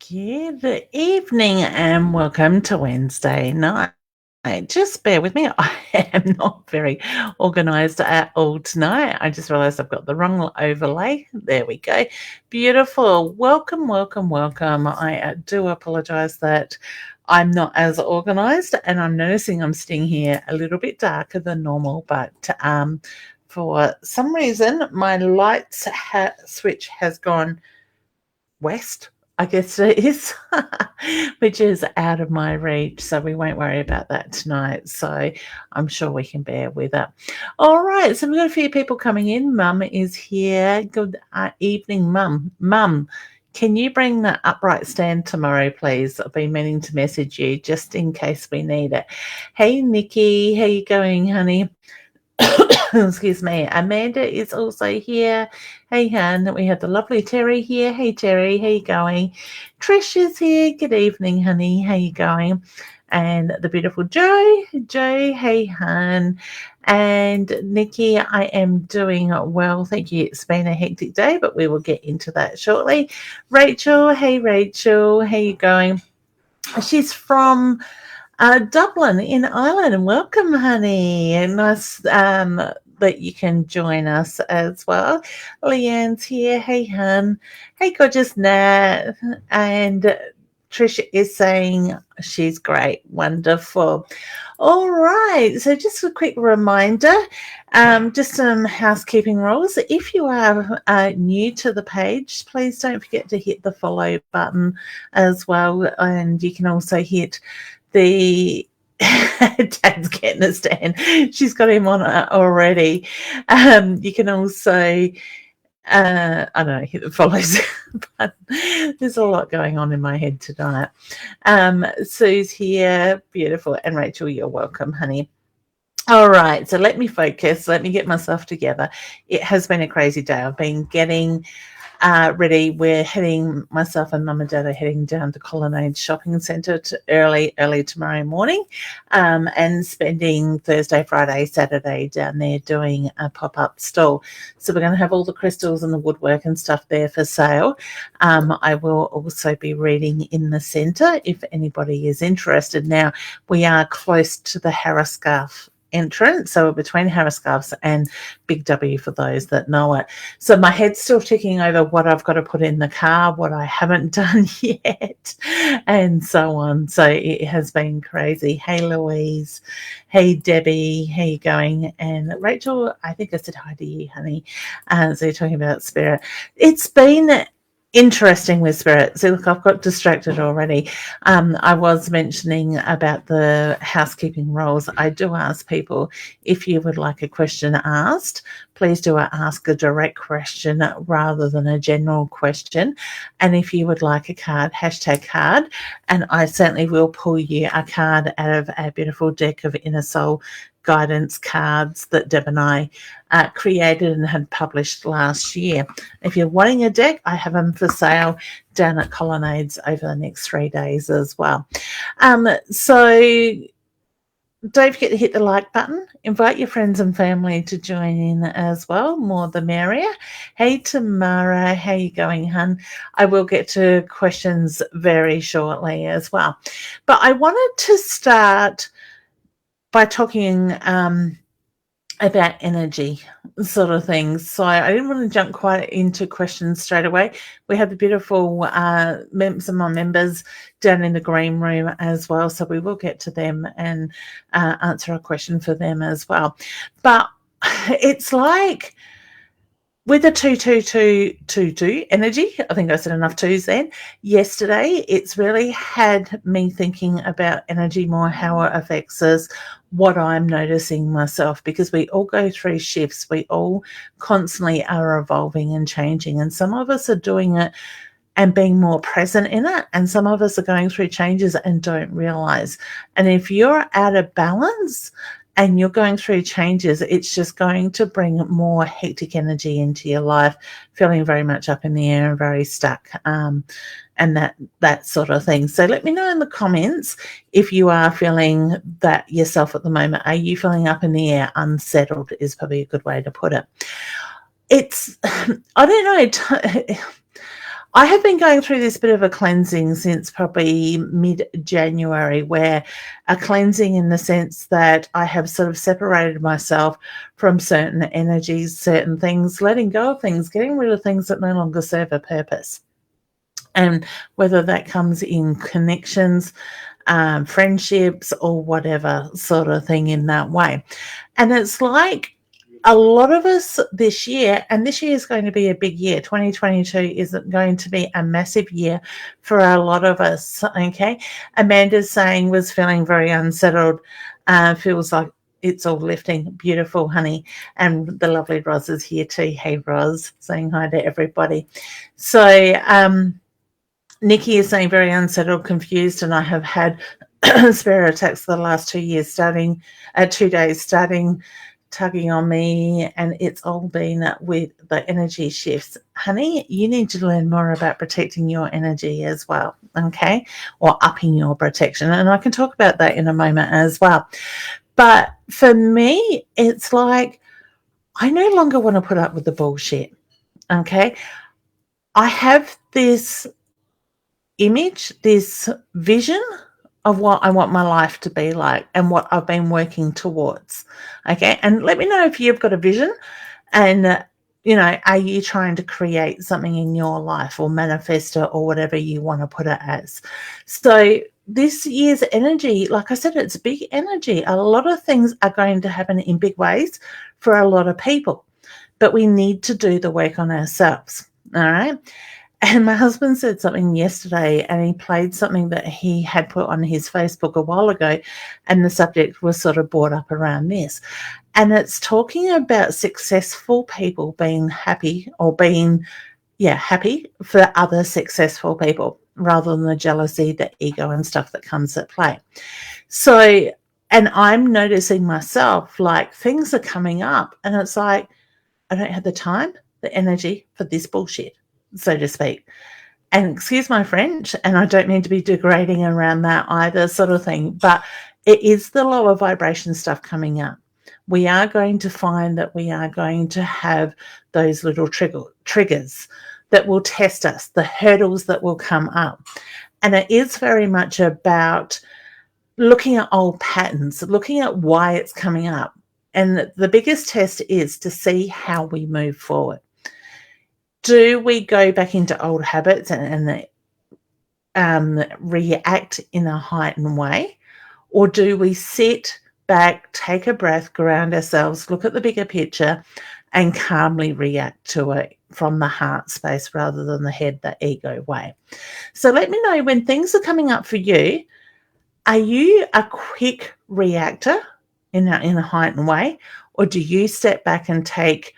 Good evening and welcome to Wednesday night. Just bear with me. I am not very organised at all tonight. I just realised I've got the wrong overlay. There we go. Beautiful. Welcome, welcome, welcome. I do apologise that I'm not as organised, and I'm noticing I'm sitting here a little bit darker than normal, but for some reason my lights switch has gone west, I guess it is, which is out of my reach. So we won't worry about that tonight. So I'm sure we can bear with it. All right. So we've got a few people coming in. Mum is here. Good evening, Mum. Mum, can you bring the upright stand tomorrow, please? I've been meaning to message you just in case we need it. Hey, Nikki. How you going, honey? Excuse me. Amanda is also here. Hey, Han. We have the lovely Terry here. Hey, Terry. How you going? Trish is here. Good evening, honey. How you going? And the beautiful Joe. Joe. Hey, Han. And Nikki, I am doing well. Thank you. It's been a hectic day, but we will get into that shortly. Rachel. Hey, Rachel. How you going? She's from Dublin in Ireland. Welcome, honey. And nice that you can join us as well. Leanne's here. Hey, hun. Hey, gorgeous Nat. And Trisha is saying she's great. Wonderful. All right. So just a quick reminder, just some housekeeping rules. If you are new to the page, please don't forget to hit the follow button as well. And you can also hit the Dad's getting a stand. She's got him on already. You can also I don't know, hit the follows button. There's a lot going on in my head tonight. Sue's here, beautiful, and Rachel, you're welcome, honey. All right, so let me focus. Let me get myself together. It has been a crazy day. I've been getting ready. We're heading, myself and Mum and Dad are heading down to Colonnade Shopping Centre early tomorrow morning, and spending Thursday, Friday, Saturday down there doing a pop-up stall. So we're going to have all the crystals and the woodwork and stuff there for sale. I will also be reading in the centre if anybody is interested. Now, we are close to the Harriscarf entrance, so we're between Harriscarfs and Big W for those that know it. So my head's still ticking over what I've got to put in the car, what I haven't done yet, and so on. So it has been crazy. Hey, Louise. Hey, Debbie. How you going? And Rachel, I think I said hi to you, honey. So you're talking about spirit. It's been interesting with spirit. So look, I've got distracted already. I was mentioning about the housekeeping roles. I do ask people if you would like a question asked, please do ask a direct question rather than a general question. And if you would like a card, #card, and I certainly will pull you a card out of our beautiful deck of Inner Soul guidance cards that Deb and I created and had published last year. If you're wanting a deck, I have them for sale down at Colonnades over the next 3 days as well. So don't forget to hit the like button. Invite your friends and family to join in as well. More the merrier. Hey, Tamara, how you going, hun? I will get to questions very shortly as well. But I wanted to start by talking about energy sort of things. So I didn't want to jump quite into questions straight away. We have the beautiful some of my members down in the green room as well. So we will get to them and answer a question for them as well. But it's like with the 22222 energy, I think I said enough twos then. Yesterday, it's really had me thinking about energy more, how it affects us, what I'm noticing myself, because we all go through shifts. We all constantly are evolving and changing, and some of us are doing it and being more present in it, and some of us are going through changes and don't realize. And if you're out of balance and you're going through changes, it's just going to bring more hectic energy into your life, feeling very much up in the air and very stuck, and that sort of thing. So let me know in the comments if you are feeling that yourself at the moment. Are you feeling up in the air, unsettled is probably a good way to put it. It's, I don't know, I have been going through this bit of a cleansing since probably mid-January, where a cleansing in the sense that I have sort of separated myself from certain energies, certain things, letting go of things, getting rid of things that no longer serve a purpose. And whether that comes in connections, friendships, or whatever sort of thing in that way. And it's like, a lot of us this year, and this year is going to be a big year. 2022 is going to be a massive year for a lot of us, okay? Amanda's saying was feeling very unsettled, feels like it's all lifting. Beautiful, honey. And the lovely Roz is here too. Hey, Roz, saying hi to everybody. So Nikki is saying very unsettled, confused, and I have had spirit attacks for the last 2 years, 2 days, starting tugging on me, and it's all been with the energy shifts. Honey, you need to learn more about protecting your energy as well, okay? Or upping your protection. And I can talk about that in a moment as well. But for me, it's like I no longer want to put up with the bullshit, okay? I have this image, this vision of what I want my life to be like and what I've been working towards, okay? And let me know if you've got a vision and, are you trying to create something in your life or manifest it or whatever you want to put it as? So this year's energy, like I said, it's big energy. A lot of things are going to happen in big ways for a lot of people, but we need to do the work on ourselves, all right? And my husband said something yesterday, and he played something that he had put on his Facebook a while ago, and the subject was sort of brought up around this. And it's talking about successful people being happy or being, happy for other successful people rather than the jealousy, the ego and stuff that comes at play. So, and I'm noticing myself, like things are coming up and it's like, I don't have the time, the energy for this bullshit, so to speak. And excuse my French, and I don't mean to be degrading around that either sort of thing, but it is the lower vibration stuff coming up. We are going to find that we are going to have those little triggers that will test us, the hurdles that will come up. And it is very much about looking at old patterns, looking at why it's coming up. And the biggest test is to see how we move forward. Do we go back into old habits and react in a heightened way? Or do we sit back, take a breath, ground ourselves, look at the bigger picture and calmly react to it from the heart space rather than the head, the ego way? So let me know when things are coming up for you. Are you a quick reactor in a heightened way? Or do you step back and take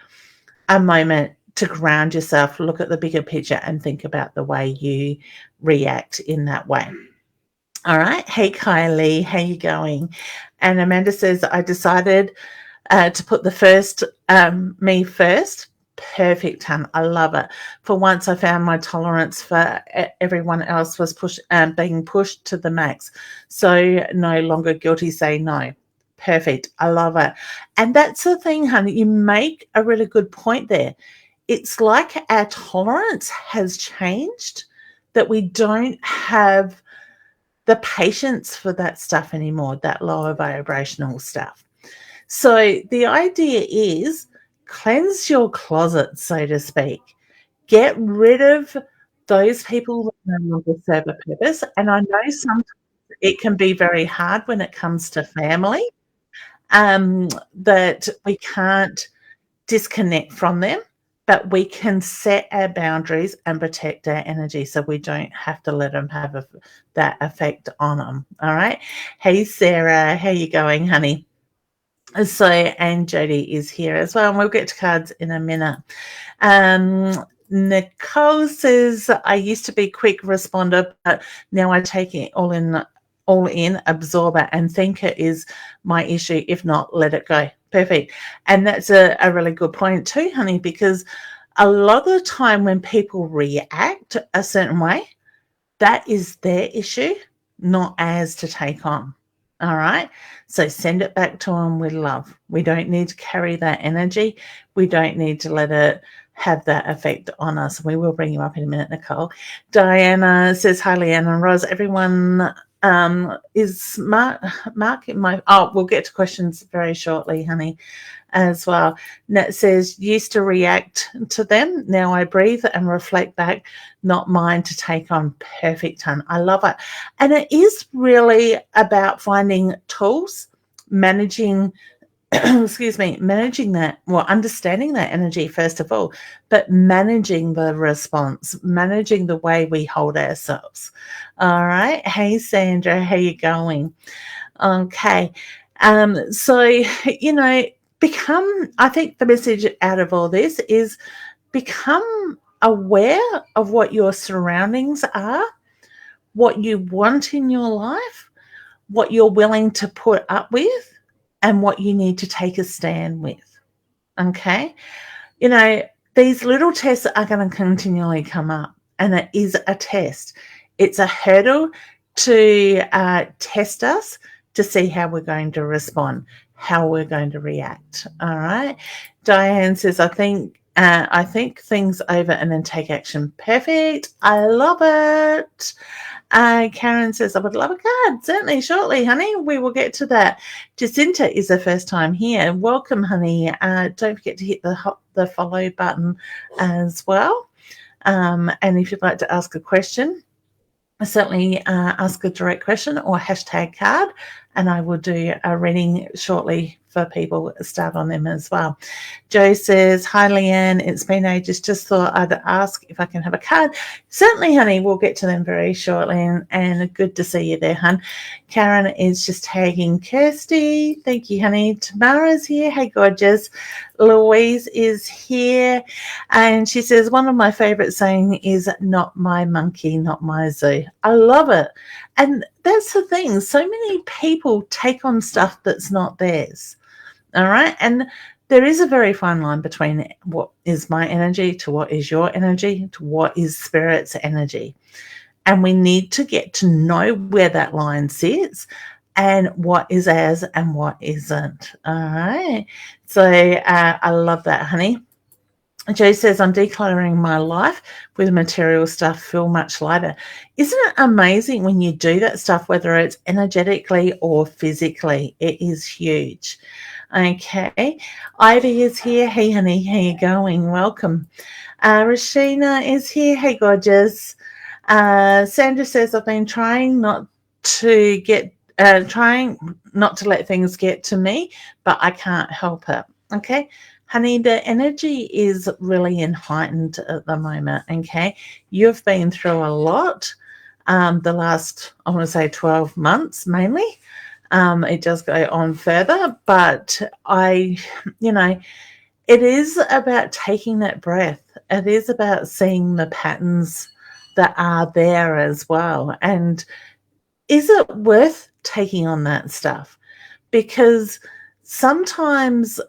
a moment to ground yourself, look at the bigger picture, and think about the way you react in that way. All right. Hey, Kylie, how you going? And Amanda says, I decided to put the first, me first. Perfect, hun. I love it. For once, I found my tolerance for everyone else was being pushed to the max. So no longer guilty, say no. Perfect. I love it. And that's the thing, honey. You make a really good point there. It's like our tolerance has changed, that we don't have the patience for that stuff anymore, that lower vibrational stuff. So the idea is cleanse your closet, so to speak. Get rid of those people who no longer serve a purpose. And I know sometimes it can be very hard when it comes to family, that we can't disconnect from them, but we can set our boundaries and protect our energy so we don't have to let them have that effect on them. All right. Hey, Sarah, how you going, honey? So, and Jody is here as well, and we'll get to cards in a minute. Nicole says, I used to be quick responder, but now I take it all in, absorber, and thinker is my issue. If not, let it go. Perfect. And that's a really good point too, honey, because a lot of the time when people react a certain way, that is their issue, not ours to take on. All right. So send it back to them with love. We don't need to carry that energy. We don't need to let it have that effect on us. We will bring you up in a minute, Nicole. Diana says, hi, Leanne and Roz. Everyone is marking my, we'll get to questions very shortly, honey, as well. Nat says, used to react to them. Now I breathe and reflect back, not mine to take on. Perfect, hun. I love it. And it is really about finding tools, managing managing that, well, understanding that energy first of all, but managing the response, managing the way we hold ourselves. All right. Hey, Sandra, how you going? Okay. So, I think the message out of all this is become aware of what your surroundings are, what you want in your life, what you're willing to put up with, and what you need to take a stand with. Okay. These little tests are going to continually come up, and it is a test. It's a hurdle to test us to see how we're going to respond, how we're going to react. All right. Diane says, I think things over and then take action. Perfect. I love it. Karen says, I would love a card. Certainly, shortly, honey. We will get to that. Jacinta is the first time here. Welcome, honey. Don't forget to hit the follow button as well. And if you'd like to ask a question, certainly ask a direct question or hashtag card, and I will do a reading shortly for people, start on them as well. Joe says, hi, Leanne. It's been ages. Just thought I'd ask if I can have a card. Certainly, honey. We'll get to them very shortly, and good to see you there, hun. Karen is just tagging Kirsty. Thank you, honey. Tamara's here. Hey, gorgeous. Louise is here, and she says, one of my favorite saying is, not my monkey, not my zoo. I love it. And that's the thing. So many people take on stuff that's not theirs. All right. And there is a very fine line between what is my energy to what is your energy to what is spirit's energy. And we need to get to know where that line sits and what is ours and what isn't. All right. So I love that, honey. Joe says, I'm decluttering my life with material stuff, feel much lighter. Isn't it amazing when you do that stuff, whether it's energetically or physically? It is huge. Okay. Ivy is here. Hey, honey, how you going? Welcome. Rashina is here. Hey, gorgeous. Sandra says, I've been trying not to let things get to me, but I can't help it. Okay. Honey, the energy is really heightened at the moment, okay? You've been through a lot the last, I want to say 12 months mainly. It does go on further, but it is about taking that breath. It is about seeing the patterns that are there as well. And is it worth taking on that stuff? Because sometimes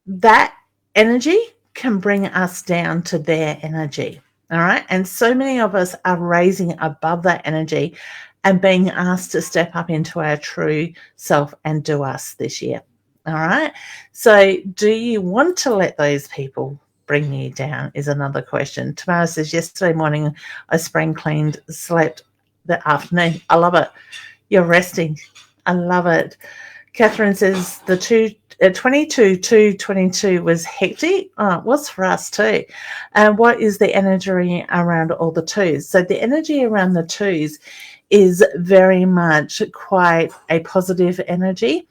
that energy can bring us down to their energy. All right. And so many of us are raising above that energy and being asked to step up into our true self and do us this year. All right. So, do you want to let those people bring you down? Is another question. Tamara says, yesterday morning I sprang cleaned, slept the afternoon. I love it. You're resting. I love it. Catherine says the 22 to 22 was hectic. Oh, it was for us too. And what is the energy around all the twos? So the energy around the twos is very much quite a positive energy.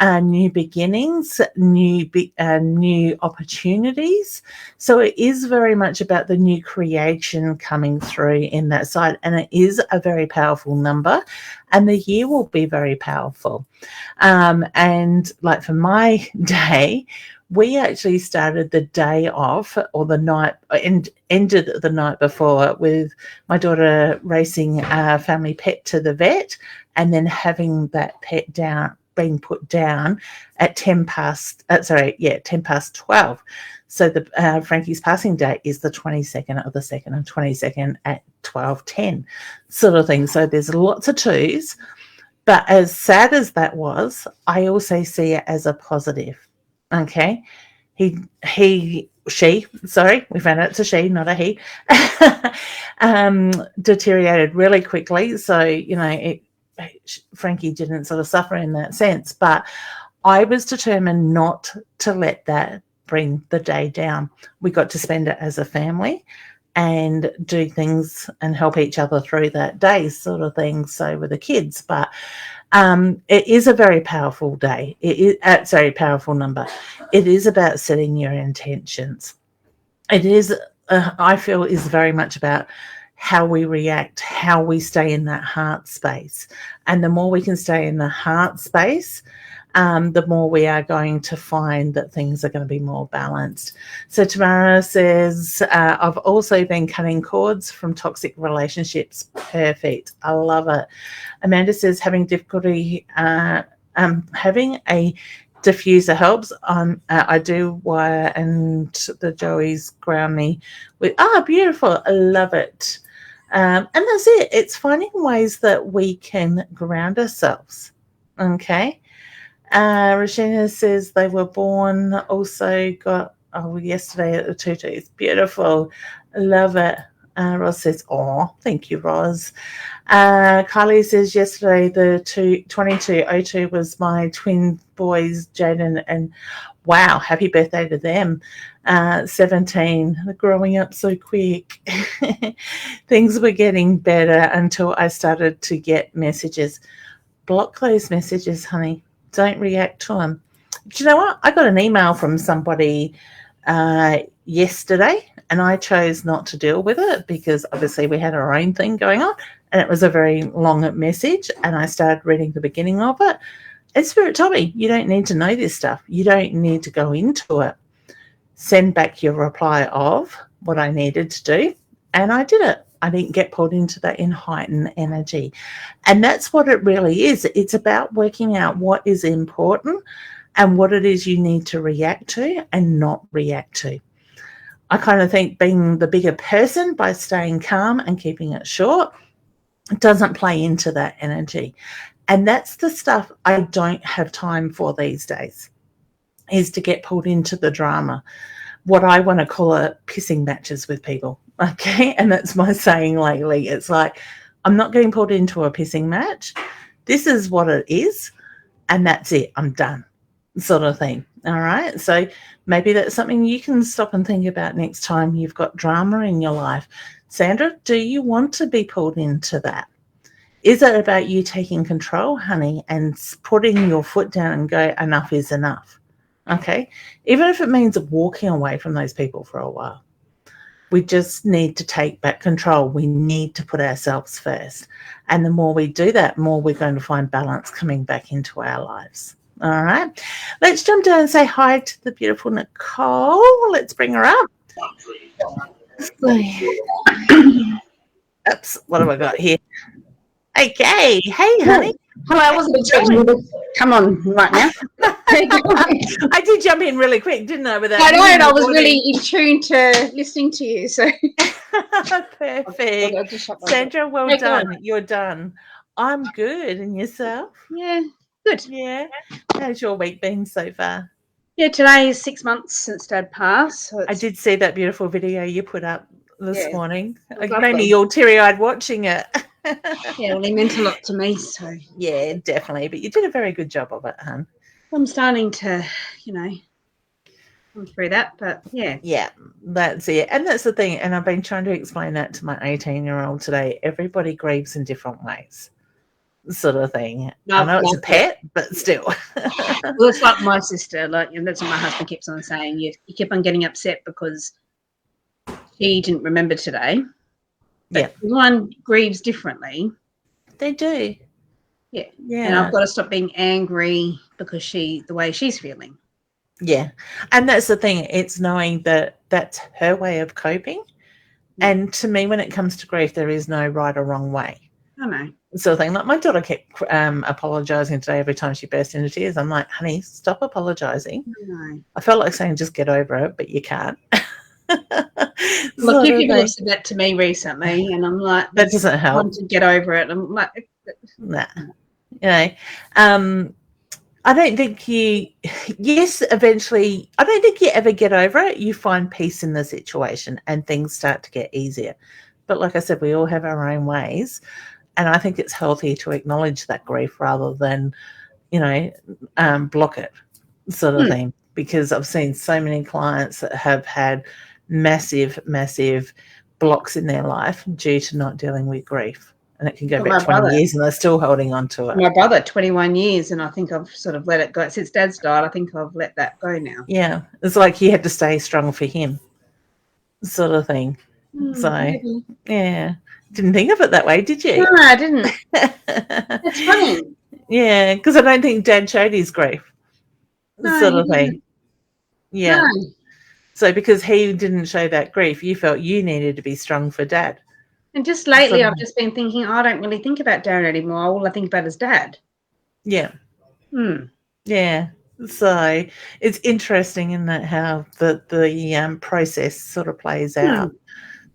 New beginnings, new opportunities. So it is very much about the new creation coming through in that side, and it is a very powerful number, and the year will be very powerful. And like for my day, we actually started the day off or the night and ended the night before with my daughter racing a family pet to the vet and then having that pet being put down at 10 past 12. So the Frankie's passing date is the 22nd of the 2nd and 22nd at 12:10 sort of thing. So there's lots of twos, but as sad as that was, I also see it as a positive. Okay. She, sorry, we found out it's a she, not a he, deteriorated really quickly. So, Frankie didn't sort of suffer in that sense, but I was determined not to let that bring the day down. We got to spend it as a family and do things and help each other through that day sort of thing. So with the kids, but it is a very powerful day. It is a powerful number. It is about setting your intentions. It is, I feel, is very much about how we react, how we stay in that heart space. And the more we can stay in the heart space, the more we are going to find that things are going to be more balanced. So Tamara says, I've also been cutting cords from toxic relationships. Perfect. I love it. Amanda says, having difficulty having a diffuser helps. I do wire and the Joeys ground me with, beautiful. I love it. And that's it. It's finding ways that we can ground ourselves. Okay. Rashina says they were born, also got, yesterday at the tutus. Beautiful. I love it. Roz says, thank you, Roz. Kylie says, yesterday the 2202 was my twin boys, Jaden, and wow, happy birthday to them. 17, growing up so quick. Things were getting better until I started to get messages. Block those messages, honey. Don't react to them. Do you know what? I got an email from somebody yesterday, and I chose not to deal with it because obviously we had our own thing going on, and it was a very long message, and I started reading the beginning of it. And Spirit told me, you don't need to know this stuff. You don't need to go into it. Send back your reply of what I needed to do, and I did it. I didn't get pulled into that in heightened energy. And that's what it really is. It's about working out what is important and what it is you need to react to and not react to. I kind of think being the bigger person by staying calm and keeping it short doesn't play into that energy. And that's the stuff I don't have time for these days, is to get pulled into the drama. What I want to call it pissing matches with people. Okay. And that's my saying lately. It's like, I'm not getting pulled into a pissing match. This is what it is. And that's it. I'm done. Sort of thing. All right. So maybe that's something you can stop and think about next time you've got drama in your life. Sandra, do you want to be pulled into that? Is it about you taking control, honey, and putting your foot down and go, enough is enough? Okay. Even if it means walking away from those people for a while. We just need to take back control. We need to put ourselves first. And the more we do that, more we're going to find balance coming back into our lives. All right. Let's jump down and say hi to the beautiful Nicole. Let's bring her up. Oops, what have I got here? Okay. Hey, honey. Hello, I wasn't expecting you to come on right now. I did jump in really quick, didn't I? Without I know, and I was really in tune to listening to you. So perfect. Sandra, well done. You're done. I'm good. And yourself? Yeah, good. Yeah. How's your week been so far? Yeah, today is 6 months since Dad passed. So I did see that beautiful video you put up this morning. It made lovely. me all teary-eyed watching it. Yeah, well, he meant a lot to me. So yeah, definitely. But you did a very good job of it, hon. I'm starting to, come through that. But yeah, that's it. And that's the thing. And I've been trying to explain that to my 18-year-old today. Everybody grieves in different ways, sort of thing. I know it's a pet, but still. Well, it's like my sister. Like, and that's what my husband keeps on saying. You keep on getting upset because he didn't remember today. But everyone grieves differently. They do. Yeah. And I've got to stop being angry because the way she's feeling. Yeah. And that's the thing. It's knowing that that's her way of coping. And to me, when it comes to grief, there is no right or wrong way. I know. Sort of thing. Like my daughter kept apologising today every time she burst into tears. I'm like, honey, stop apologising. No. I felt like saying just get over it, but you can't. Look, a few people have said that to me recently, and I'm like, that doesn't help. I want to get over it. I'm like, nah. I don't think eventually, I don't think you ever get over it. You find peace in the situation and things start to get easier. But like I said, we all have our own ways. And I think it's healthy to acknowledge that grief rather than, block it, sort of thing. Because I've seen so many clients that have had massive, massive blocks in their life due to not dealing with grief. And it can go back 20 years and they're still holding on to it. My brother, 21 years, and I think I've sort of let it go. Since Dad's died, I think I've let that go now. Yeah. It's like you had to stay strong for him, sort of thing. So, maybe. Yeah. Didn't think of it that way, did you? No, I didn't. That's funny. Yeah, because I don't think Dad showed his grief, sort of thing. Yeah. No. So because he didn't show that grief, you felt you needed to be strong for Dad. And just lately, I've just been thinking, I don't really think about Darren anymore. All I think about is Dad. Yeah. Yeah. So it's interesting, isn't it, how the process sort of plays out,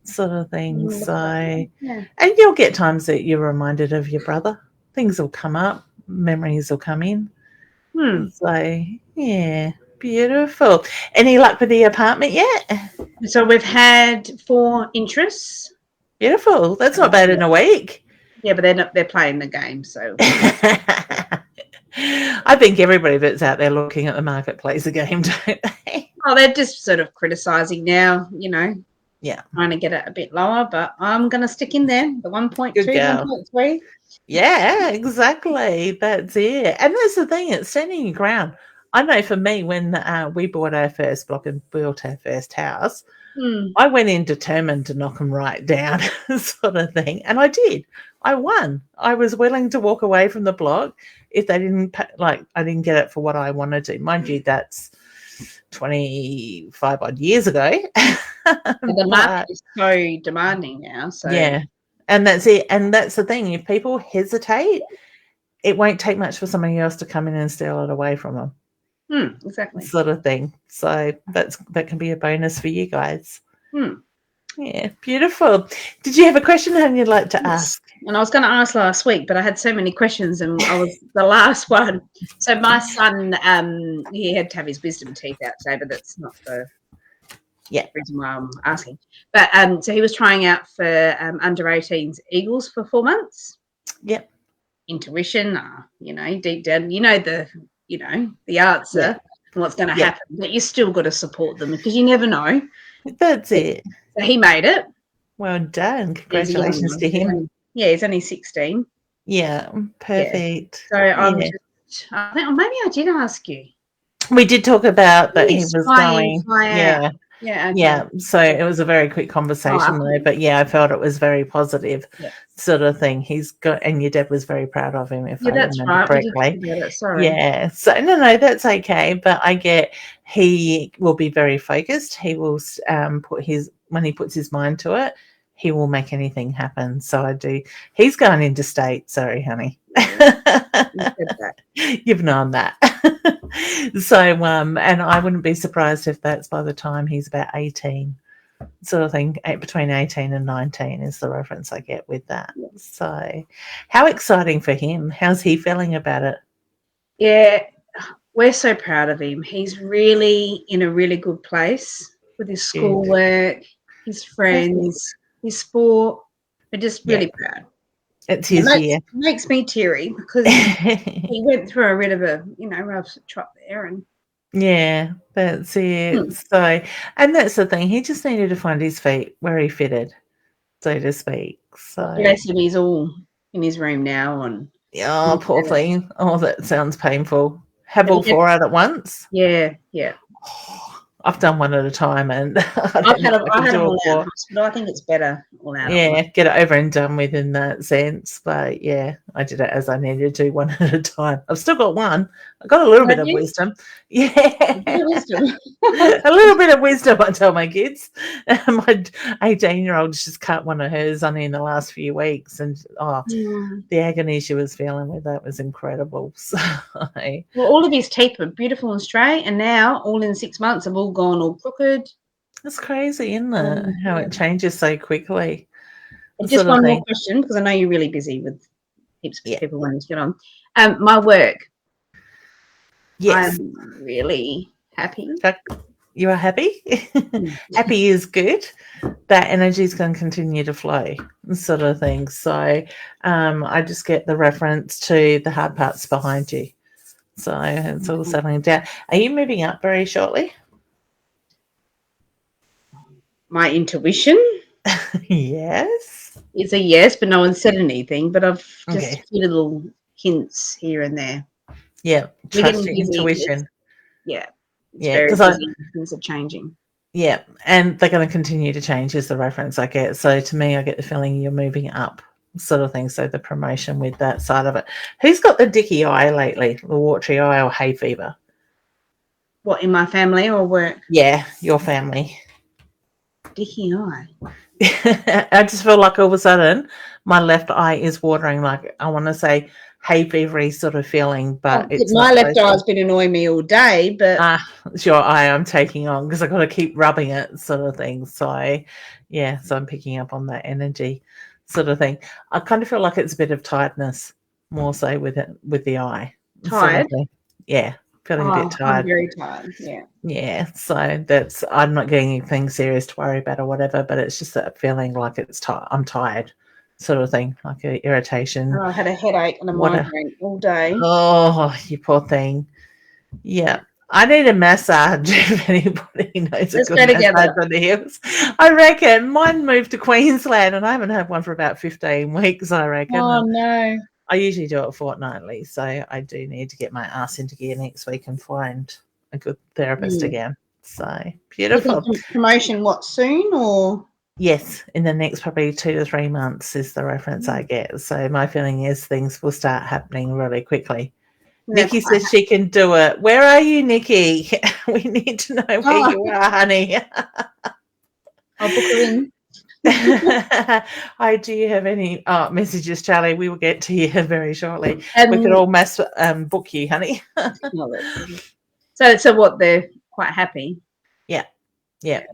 sort of thing. So, and you'll get times that you're reminded of your brother. Things will come up, memories will come in. So, yeah, beautiful. Any luck with the apartment yet? So we've had 4 interests. Beautiful. That's not bad in a week. Yeah, but they're playing the game, so. I think everybody that's out there looking at the market plays the game, don't they? Oh, they're just sort of criticising now, Yeah. Trying to get it a bit lower, but I'm going to stick in there, the 1.2, 1.3. Yeah, exactly. That's it. And that's the thing, it's standing your ground. I know for me, when we bought our first block and built our first house, I went in determined to knock them right down, sort of thing. And I did. I won. I was willing to walk away from the block if they didn't, I didn't get it for what I wanted to. Mind you, that's 25 odd years ago. The market is so demanding now. So yeah. And that's it. And that's the thing. If people hesitate, it won't take much for somebody else to come in and steal it away from them. Exactly. Sort of thing. So that can be a bonus for you guys. Yeah, beautiful. Did you have a question you'd like to ask? And I was going to ask last week, but I had so many questions and I was the last one. So my son, he had to have his wisdom teeth out today, but that's not the reason why I'm asking. But so he was trying out for under 18s Eagles for 4 months. Yep. Intuition, deep down, the answer and what's going to happen, but you still got to support them because you never know. That's it. So he made it. Well done. Congratulations to him. Yeah, he's only 16. Yeah, perfect. So I'm just, maybe I did ask you. We did talk about that he was going. Yeah. Okay. Yeah, so it was a very quick conversation though, but yeah, I felt it was very positive sort of thing. He's got, and your dad was very proud of him, if I That's remember right. We did correctly. talk about it. Sorry. Yeah, so no, that's okay. But I get he will be very focused. He will when he puts his mind to it, he will make anything happen. So I do. He's going interstate. Sorry, honey. You've known that. So, and I wouldn't be surprised if that's by the time he's about 18, sort of thing. Between 18 and 19 is the reference I get with that. So, how exciting for him. How's he feeling about it? Yeah, we're so proud of him. He's really in a really good place with his schoolwork, his friends, his sport. We're just really proud. It's his year. It makes me teary because he went through a bit of a, rough trot there. And yeah, that's it. So, and that's the thing. He just needed to find his feet where he fitted, so to speak. So, bless him, he's all in his room now. And oh, poor thing. Oh, that sounds painful. Have all four out at once? Yeah. I've done one at a time, and I had them all out, but I think it's better all out. Yeah, get it over and done with in that sense. But yeah, I did it as I needed to, one at a time. I've still got one. I got a little bit of wisdom. Yeah, a little bit of wisdom. I tell my kids. My 18-year-old just cut one of hers only in the last few weeks, and the agony she was feeling with that was incredible. So, well, all of his teeth were beautiful and straight, and now all in 6 months have all gone all crooked. That's crazy, isn't it? How it changes so quickly. Just one more question, because I know you're really busy with heaps of people wanting to get on. My work. Yes. I'm really happy. You are happy? Happy is good. That energy is going to continue to flow, sort of thing. So I just get the reference to the hard parts behind you. So it's all settling down. Are you moving up very shortly? My intuition? Yes. It's a yes, but no one said anything. But I've just little hints here and there. Yeah, trust your intuition. Yeah. Because things are changing. Yeah, and they're going to continue to change is the reference I get. So to me, I get the feeling you're moving up, sort of thing. So the promotion with that side of it. Who's got the dicky eye lately? The watery eye or hay fever? What, in my family or work? Yeah, your family. Dicky eye. I just feel like all of a sudden my left eye is watering, like I want to say hay fevery sort of feeling, but it's my left eye's been annoying me all day. But it's your eye I'm taking on because I got to keep rubbing it, sort of thing. So yeah, so I'm picking up on that energy, sort of thing. I kind of feel like it's a bit of tiredness, more so with the eye. Tired? Sort of yeah. Feeling a bit tired. I'm very tired, Yeah, so I'm not getting anything serious to worry about or whatever, but it's just that feeling like I'm tired, sort of thing, like an irritation. I had a headache and a migraine all day. Oh, you poor thing. Yeah. I need a massage if anybody knows a good massage on the hills. I reckon mine moved to Queensland and I haven't had one for about 15 weeks, I reckon. Oh, no. I usually do it fortnightly, so I do need to get my ass into gear next week and find a good therapist again. So beautiful. Promotion, what, soon or? Yes, in the next probably 2 to 3 months is the reference I get. So my feeling is things will start happening really quickly. Nikki says she can do it. Where are you, Nikki? We need to know where you are, honey. I'll book her in. Hi, do you have any messages, Charlie? We will get to you very shortly. We could all book you, honey. So what, they're quite happy? Yeah.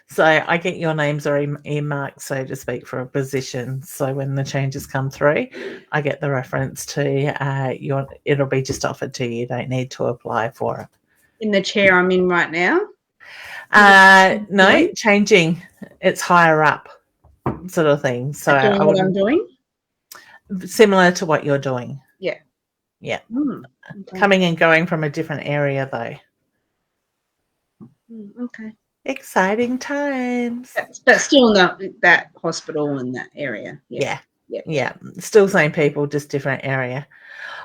So I get your names are earmarked, so to speak, for a position. So when the changes come through, I get the reference to it'll be just offered to you. You don't need to apply for it. In the chair I'm in right now? No, changing. It's higher up, sort of thing. So doing what I'm doing? Similar to what you're doing. Yeah. Yeah. Okay. Coming and going from a different area, though. Okay. Exciting times. But still not that hospital in that area. Yeah. Still same people, just different area.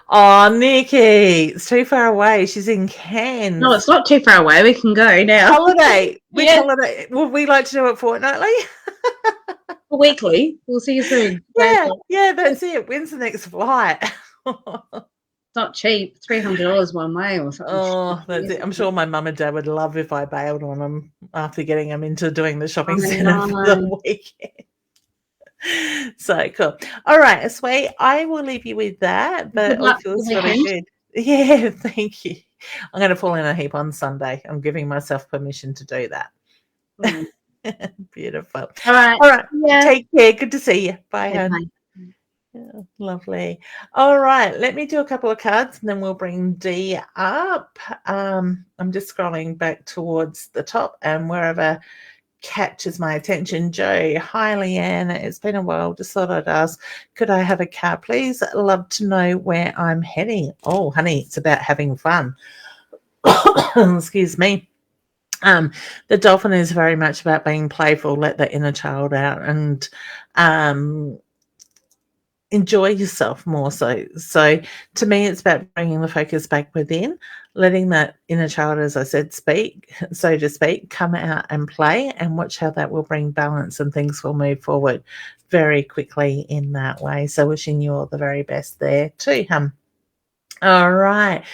Oh, Nikki, it's too far away. She's in Cairns. No, it's not too far away. We can go now. Holiday. Which Yeah. holiday? Would we like to do it fortnightly? Weekly. We'll see you soon. Yeah, that's it. When's the next flight? It's not cheap. $300 one way or something. Oh, that's it. I'm sure my mum and dad would love if I bailed on them after getting them into doing the shopping centre for the weekend. So cool. All right, sweet. I will leave you with that, but it all feels really good. Yeah, thank you. I'm going to fall in a heap on Sunday. I'm giving myself permission to do that. Beautiful. All right. Yeah. Take care. Good to see you. Bye, hon. Bye. Yeah, lovely. All right, let me do a couple of cards and then we'll bring Dee up. I'm just scrolling back towards the top and wherever catches my attention. Joe, hi Leanne, it's been a while, just thought I'd ask, could I have a card please? Love to know where I'm heading. Oh honey, it's about having fun. Excuse me. The dolphin is very much about being playful, let the inner child out and enjoy yourself more so. So to me, it's about bringing the focus back within, letting that inner child, as I said, speak, so to speak, come out and play and watch how that will bring balance and things will move forward very quickly in that way. So wishing you all the very best there too, All right.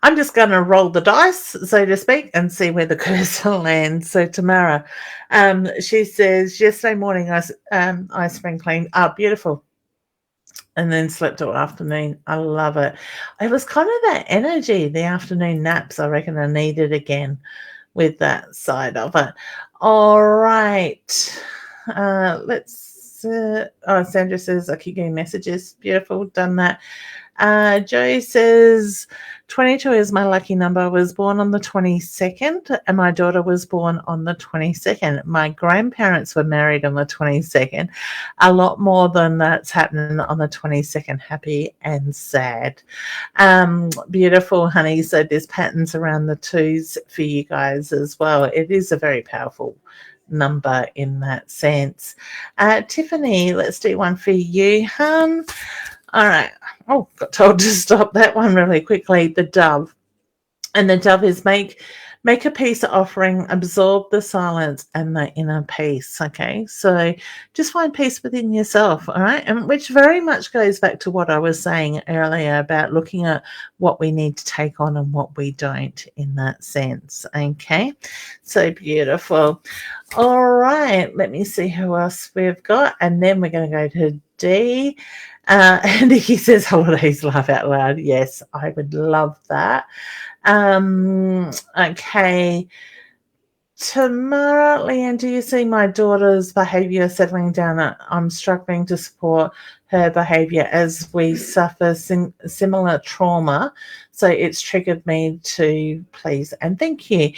I'm just going to roll the dice, so to speak, and see where the cursor lands. So Tamara, she says, yesterday morning I spring cleaned. Oh, beautiful. And then slept all afternoon. I love it. It was kind of that energy, the afternoon naps. I reckon I needed again with that side of it. All right. Sandra says, I keep getting messages. Beautiful. Done that. Joe says 22 is my lucky number. I was born on the 22nd and my daughter was born on the 22nd. My grandparents were married on the 22nd. A lot more than that's happening on the 22nd. Happy and sad. Beautiful, honey. So there's patterns around the twos for you guys as well. It is a very powerful number in that sense. Tiffany, let's do one for you, hun. All right. Oh, got told to stop that one really quickly. The dove. And the dove is make a peace offering, absorb the silence and the inner peace. Okay. So just find peace within yourself. All right. And which very much goes back to what I was saying earlier about looking at what we need to take on and what we don't in that sense. Okay. So beautiful. All right. Let me see who else we've got. And then we're going to go to Dee. And he says, holidays, laugh out loud. Yes, I would love that. Okay. Tamara, Leanne, do you see my daughter's behaviour settling down? I'm struggling to support her behaviour as we suffer similar trauma. So it's triggered me to please and thank you.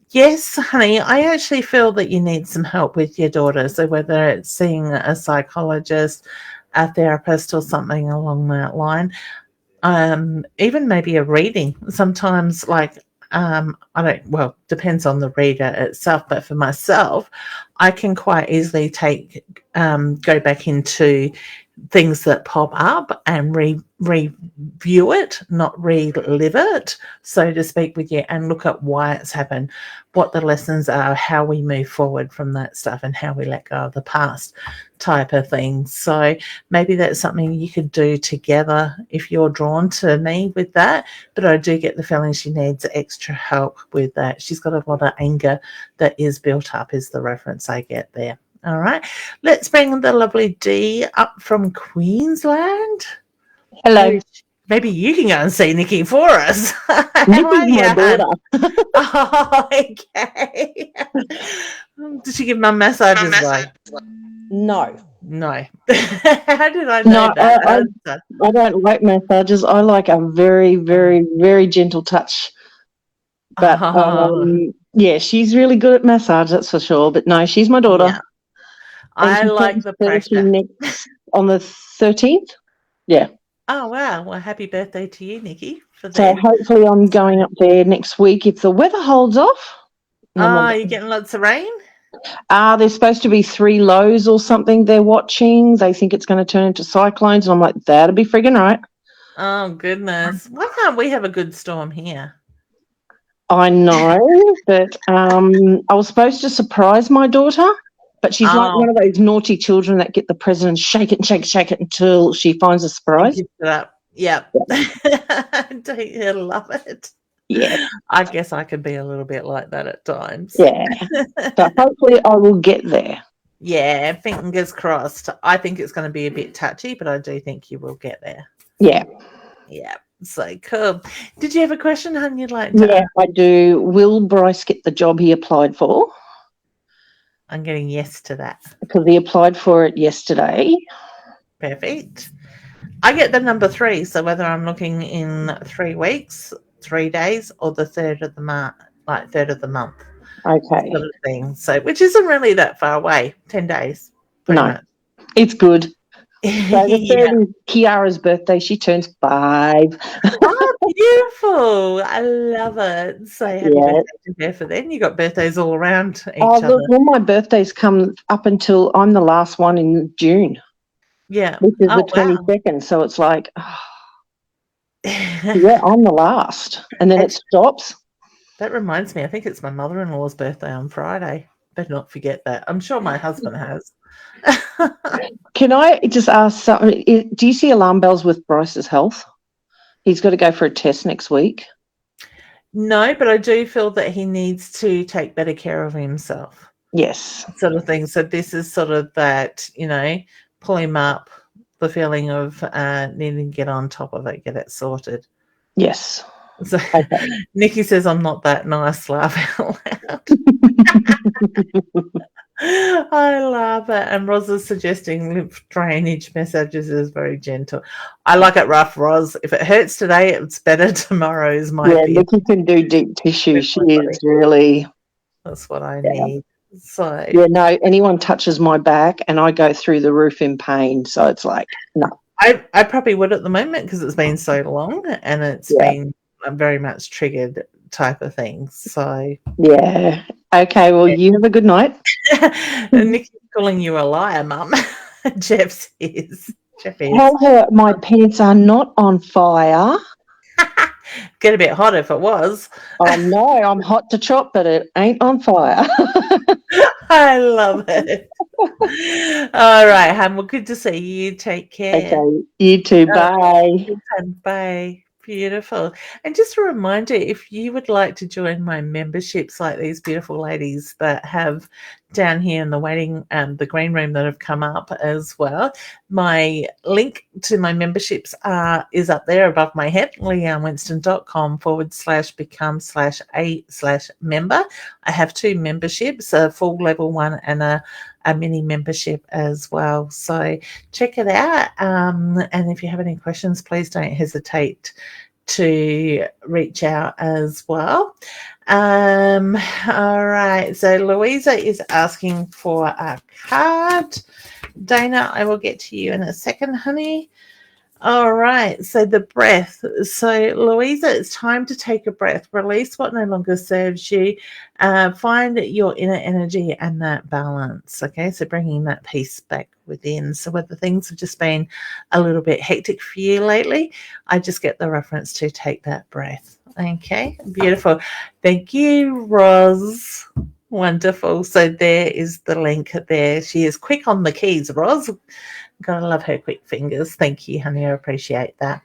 Yes, honey, I actually feel that you need some help with your daughter. So whether it's seeing a psychologist, a therapist or something along that line, even maybe a reading. Sometimes depends on the reader itself, but for myself, I can quite easily go back into things that pop up and review it, not relive it, so to speak, with you, and look at why it's happened, what the lessons are, how we move forward from that stuff and how we let go of the past type of thing. So maybe that's something you could do together if you're drawn to me with that. But I do get the feeling she needs extra help with that. She's got a lot of anger that is built up, is the reference I get there. All right, let's bring the lovely Dee up from Queensland. Hello. Maybe you can go and see Nikki for us. Nikki's my daughter. Oh, okay. Did she give mum massages? No. How did I know that? I don't like massages. I like a very, very, very gentle touch. But yeah, she's really good at massage, that's for sure. But no, she's my daughter. Yeah. I like the practice. On the 13th. Yeah. Oh, wow. Well, happy birthday to you, Nikki. So hopefully I'm going up there next week if the weather holds off. Oh, you're getting lots of rain? There's supposed to be 3 lows or something they're watching. They think it's going to turn into cyclones. And I'm like, that'll be friggin' right. Oh, goodness. Why can't we have a good storm here? I know, but I was supposed to surprise my daughter, but she's like one of those naughty children that get the present and shake it and shake it until she finds a surprise. Gift it up. Yep. Don't you love it? Yeah. I guess I could be a little bit like that at times. Yeah. So hopefully I will get there. Yeah, fingers crossed. I think it's going to be a bit touchy, but I do think you will get there. Yeah. Yeah. So cool. Did you have a question, hon, you'd like to Yeah, I do. Will Bryce get the job he applied for? I'm getting yes to that. Because he applied for it yesterday. Perfect. I get the number 3, so whether I'm looking in 3 weeks, 3 days, or the third of the month, Okay. sort of thing. So, which isn't really that far away. 10 days. No, much. it's good. So the third is Kiara's birthday. She turns 5. Oh, beautiful. I love it. So happy birthday to her for then. You got birthdays all around each other. Look, all my birthdays come up until I'm the last one in June. Yeah. Which is the 22nd. Wow. So it's like, yeah, I'm the last. And then it stops. That reminds me, I think it's my mother-in-law's birthday on Friday. Better not forget that. I'm sure my husband has. Can I just ask something? Do you see alarm bells with Bryce's health? He's got to go for a test next week. No, but I do feel that he needs to take better care of himself. Yes. Sort of thing. So this is sort of that, pull him up, the feeling of needing to get on top of it, get it sorted. Yes. So Nikki says, I'm not that nice, laugh out loud. I love it. And Roz is suggesting lymph drainage massages is very gentle. I like it rough, Roz. If it hurts today, it's better tomorrow is my opinion. Nikki can do deep tissue. She is really... That's what I need. So no, anyone touches my back and I go through the roof in pain. So it's like, no. I probably would at the moment because it's been so long and it's been very much triggered type of thing. So yeah. Okay, well, you have a good night. Nikki's calling you a liar, Mum. Jeff says. Tell her my pants are not on fire. Get a bit hot if it was. Oh, no, I'm hot to chop, but it ain't on fire. I love it. All right, Ham. Well, good to see you. Take care. Okay, you too. Bye. Bye. Beautiful. And just a reminder, if you would like to join my memberships like these beautiful ladies that have down here in the waiting, the green room that have come up as well, my link to my memberships is up there above my head, leannewinston.com/become/a/member. I have 2 memberships, a full level one and a mini membership as well. So check it out. And if you have any questions, please don't hesitate to reach out as well. All right. So Louisa is asking for a card. Dana, I will get to you in a second, honey. All right. So the breath. So Louisa, it's time to take a breath. Release what no longer serves you. Find your inner energy and that balance. Okay. So bringing that peace back within. So whether things have just been a little bit hectic for you lately, I just get the reference to take that breath. Okay. Beautiful. Thank you, Roz. Wonderful. So there is the link there. She is quick on the keys, Roz. Gotta love her quick fingers. Thank you, honey. I appreciate that.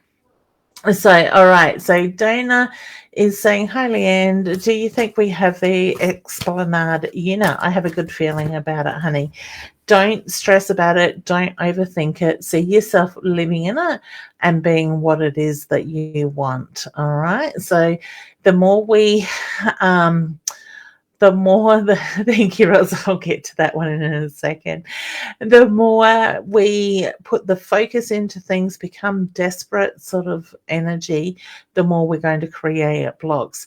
So, all right. So Dana is saying, hi, Leanne. Do you think we have the Esplanade unit? I have a good feeling about it, honey. Don't stress about it. Don't overthink it. See yourself living in it and being what it is that you want. All right. So the more we... thank you, Rose. I'll get to that one in a second. The more we put the focus into things, become desperate sort of energy, the more we're going to create blocks.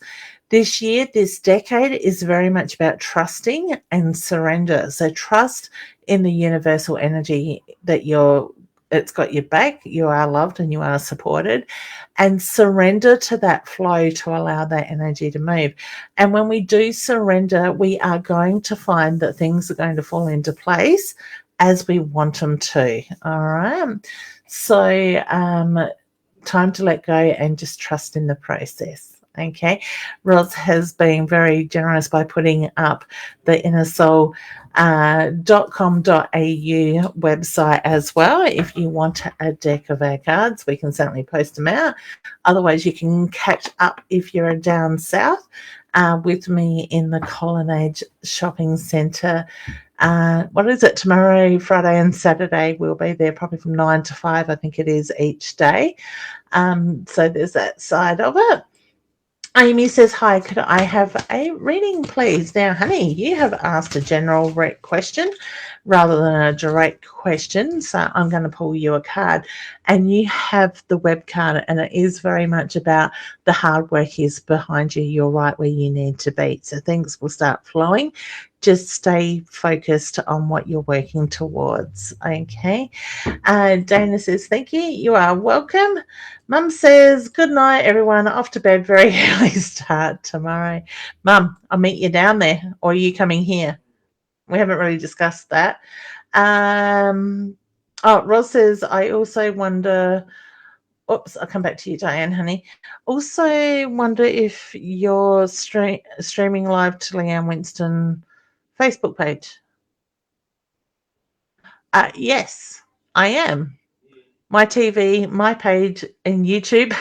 This year, this decade is very much about trusting and surrender. So trust in the universal energy that it's got your back, you are loved and you are supported, and surrender to that flow to allow that energy to move. And when we do surrender, we are going to find that things are going to fall into place as we want them to. All right. So time to let go and just trust in the process. Okay, Roz has been very generous by putting up the innersoul.com.au website as well. If you want a deck of our cards, we can certainly post them out. Otherwise, you can catch up if you're down south with me in the Colonnade Shopping Centre. What is it? Tomorrow, Friday and Saturday, we'll be there probably from 9 to 5, I think it is, each day. So there's that side of it. Amy says, hi, could I have a reading, please? Now, honey, you have asked a general question rather than a direct question, so I'm going to pull you a card. And you have the web card, and it is very much about the hard work is behind you. You're right where you need to be. So things will start flowing. Just stay focused on what you're working towards, okay? Dana says, thank you. You are welcome. Mum says, good night, everyone. Off to bed, very early start tomorrow. Mum, I'll meet you down there, or are you coming here? We haven't really discussed that. Roz says, I also wonder, oops, I'll come back to you, Diane, honey. Also wonder if you're streaming live to Leanne Winston Facebook page. Yes, I am. My TV, my page, and YouTube.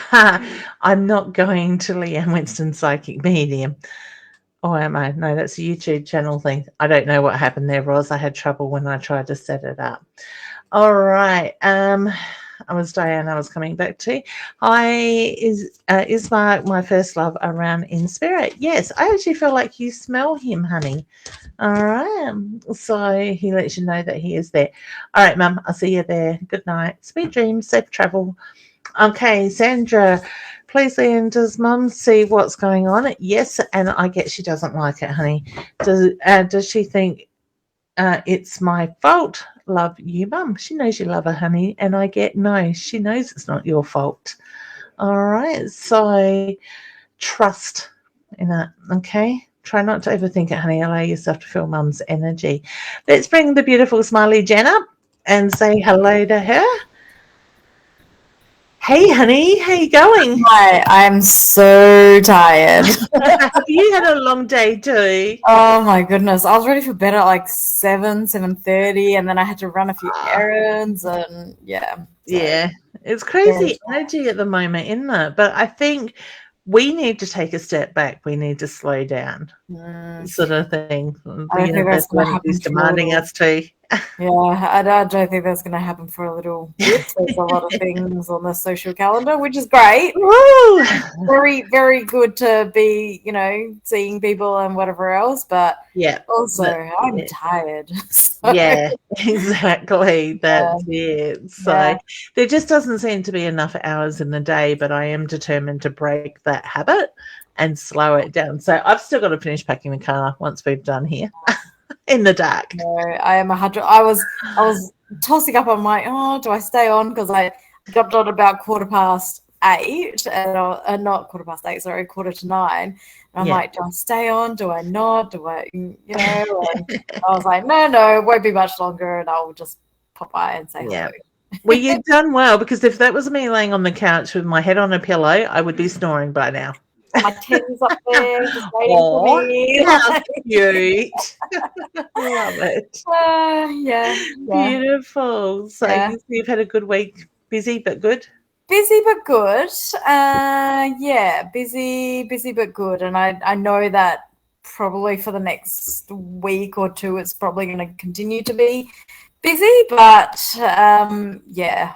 I'm not going to Leanne Winston Psychic Medium. Oh, am I? No, that's a YouTube channel thing. I don't know what happened there, Roz. I had trouble when I tried to set it up. All right. I was Diane. I was coming back to. Hi, is my first love around in spirit? Yes, I actually feel like you smell him, honey. All right. So he lets you know that he is there. All right, Mum. I'll see you there. Good night. Sweet dreams. Safe travel. Okay, Sandra. Please, Leanne, does Mum see what's going on? Yes, and I get she doesn't like it, honey. Does she think it's my fault? Love you, Mum. She knows you love her, honey. And I get no. She knows it's not your fault. All right. So trust in it. Okay. Try not to overthink it, honey. Allow yourself to feel Mum's energy. Let's bring the beautiful smiley Jen up and say hello to her. Hey, honey, how you going? Hi, I'm so tired. Have you had a long day too? Oh my goodness. I was ready for bed at like 7:30, and then I had to run a few errands and yeah. Yeah, it's crazy energy at the moment, isn't it? But I think we need to take a step back. We need to slow down, sort of thing. The universe is demanding us to. Yeah, I don't think that's going to happen for a little bit. There's a lot of things on the social calendar, which is great. Woo! Very, very good to be, seeing people and whatever else. But yeah, also I'm tired. So. Yeah, exactly. That's it. So there just doesn't seem to be enough hours in the day, but I am determined to break that habit and slow it down. So I've still got to finish packing the car once we've done here. In the dark. No, I am 100. I was tossing up on do I stay on? Because I got on about 8:15, and not 8:15, sorry, 8:45. And I'm like, do I stay on? Do I not? Do I, And I was like, no, it won't be much longer, and I'll just pop by and say hello. Well, you've done well, because if that was me laying on the couch with my head on a pillow, I would be snoring by now. My Teddy's up there just waiting for me. How cute. Love it. Yeah. Beautiful. So you've had a good week. Busy but good? Busy but good. Busy but good. And I know that probably for the next week or two it's probably going to continue to be busy, but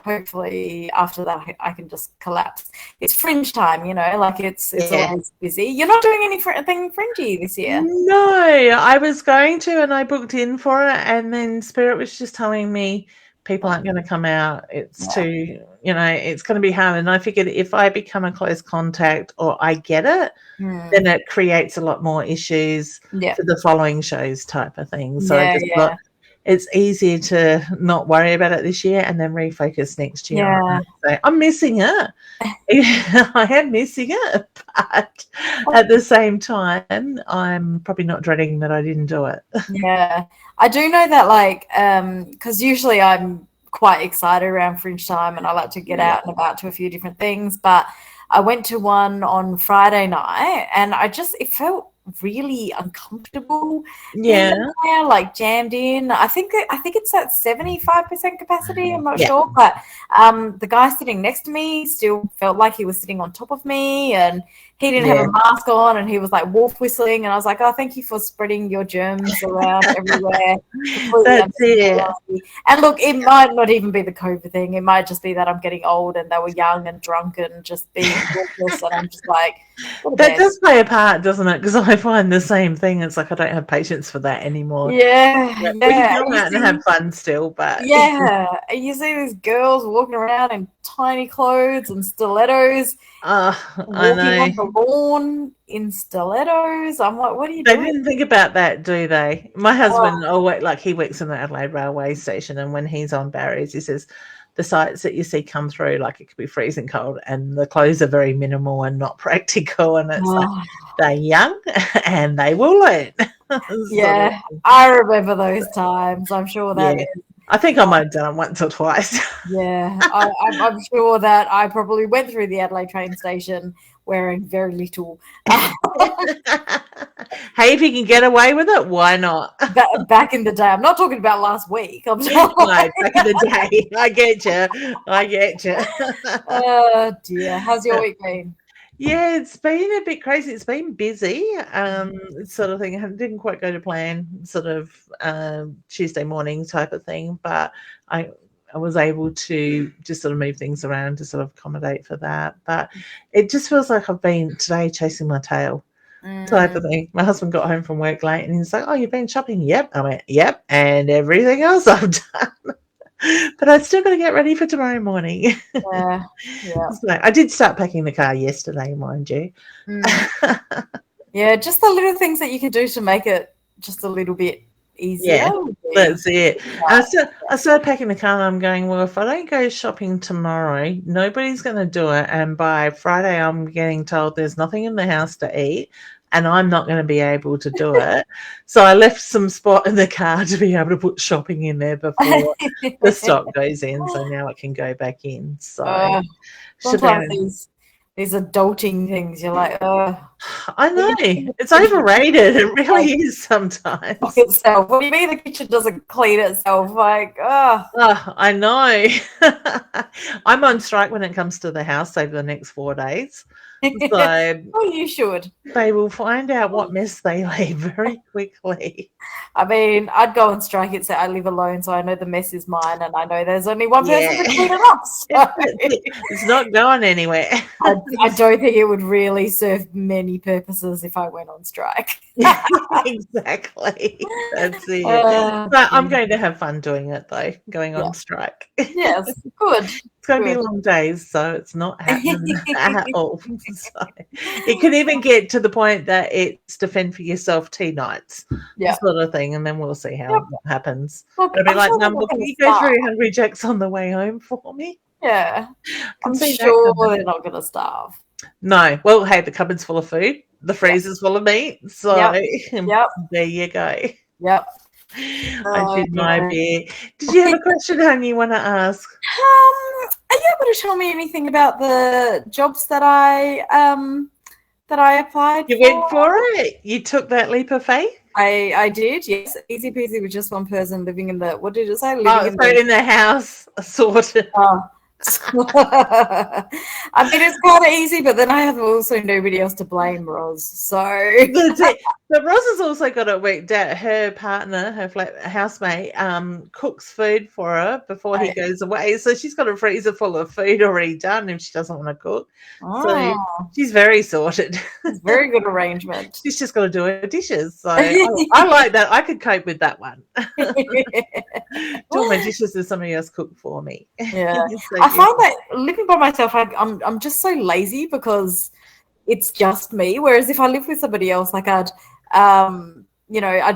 hopefully after that I can just collapse. It's fringe time, like it's always busy. You're not doing anything fringy this year? No, I was going to, and I booked in for it, and then Spirit was just telling me people aren't going to come out. It's too, it's going to be hard. And I figured if I become a close contact or I get it, then it creates a lot more issues for the following shows type of thing. So I just thought, it's easier to not worry about it this year and then refocus next year. Yeah. So I'm missing it. I am missing it, but at the same time, I'm probably not dreading that I didn't do it. Yeah. I do know that, because usually I'm quite excited around Fringe time, and I like to get out and about to a few different things. But I went to one on Friday night, and it felt really uncomfortable. Yeah. There, like jammed in. I think it's at 75% capacity. I'm not sure, but the guy sitting next to me still felt like he was sitting on top of me, and he didn't have a mask on, and he was like wolf whistling, and I was like, oh, thank you for spreading your germs around everywhere. That's it. And look, it might not even be the COVID thing. It might just be that I'm getting old and they were young and drunk and just being reckless, and I'm just like, that does play a part, doesn't it? Because I find the same thing. It's like I don't have patience for that anymore. Yeah. We can go out and have fun still, but you see these girls walking around in tiny clothes and stilettos. I know. On the lawn in stilettos. I'm like, what are you doing? They didn't think about that, do they? My husband, he works in the Adelaide railway station, and when he's on barriers, he says the sights that you see come through, like it could be freezing cold, and the clothes are very minimal and not practical, and it's like they're young and they will learn. Yeah, I remember those times. I'm sure that is. I think I might have done it once or twice. Yeah, I'm sure that I probably went through the Adelaide train station wearing very little. Hey, if you can get away with it, why not? Back in the day. I'm not talking about last week. I'm talking back in the day. I get you. Oh, dear. How's your week been? Yeah, it's been a bit crazy. It's been busy, sort of thing. I didn't quite go to plan, sort of Tuesday morning type of thing, but I was able to just sort of move things around to sort of accommodate for that. But it just feels like I've been today chasing my tail type of thing. My husband got home from work late and he's like, oh, you've been shopping? Yep. I went, yep. And everything else I've done. But I still got to get ready for tomorrow morning. Yeah. So I did start packing the car yesterday, mind you. Yeah, just the little things that you can do to make it just a little bit easier. Yeah, that's it. I started packing the car and I'm going, well, if I don't go shopping tomorrow, nobody's going to do it. And by Friday, I'm getting told there's nothing in the house to eat. And I'm not going to be able to do it. So I left some spot in the car to be able to put shopping in there before the stock goes in. So now it can go back in. So sometimes these adulting things, you're like, I know. It's overrated. It really is sometimes. Itself. What do you mean the kitchen doesn't clean itself? Like, I know. I'm on strike when it comes to the house over the next 4 days. So you should. They will find out what mess they leave very quickly. I mean, I'd go and strike it, say I live alone, so I know the mess is mine, and I know there's only one person to clean it up. So. It's not going anywhere. I don't think it would really serve many purposes if I went on strike. Exactly. That's it. But I'm going to have fun doing it, though, going on strike. Yes, good. It's going to be long days, so it's not happening at all. So it could even get to the point that it's defend for yourself tea nights, sort of thing, and then we'll see how what happens. Look, it'll be like, can you go through Hungry Jack's on the way home for me? Yeah, I'm sure they're not going to starve. No. Well, hey, the cupboard's full of food, the freezer's full of meat, so there you go. Yep. I did my bit. Did you have a question, hon, you want to ask? Are you able to tell me anything about the jobs that I applied for? You went for it? You took that leap of faith? I did, yes. Easy peasy with just one person living in the, what did it say? Living in the house, sorted. I mean, it's kind of easy, but then I have also nobody else to blame, Roz. So that's it. But Roz has also got it worked out. Her partner, her housemate, cooks food for her before he goes away. So she's got a freezer full of food already done if she doesn't want to cook. So she's very sorted. It's very good arrangement. She's just got to do her dishes. So I like that. I could cope with that one. Do my dishes and somebody else cook for me. Yeah. I find that living by myself, I'm just so lazy because it's just me. Whereas if I live with somebody else, like I'd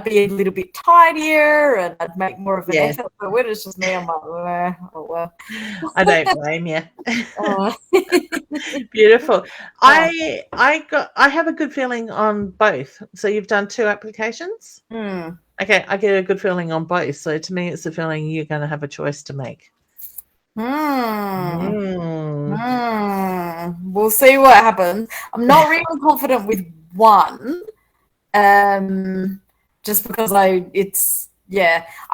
be a little bit tidier and I'd make more of an effort. But when it's just me, I'm like, oh well. I don't blame you. Beautiful. I have a good feeling on both. So you've done 2 applications? Mm. Okay, I get a good feeling on both. So to me, it's a feeling you're going to have a choice to make. We'll see what happens. I'm not really confident with one, just because I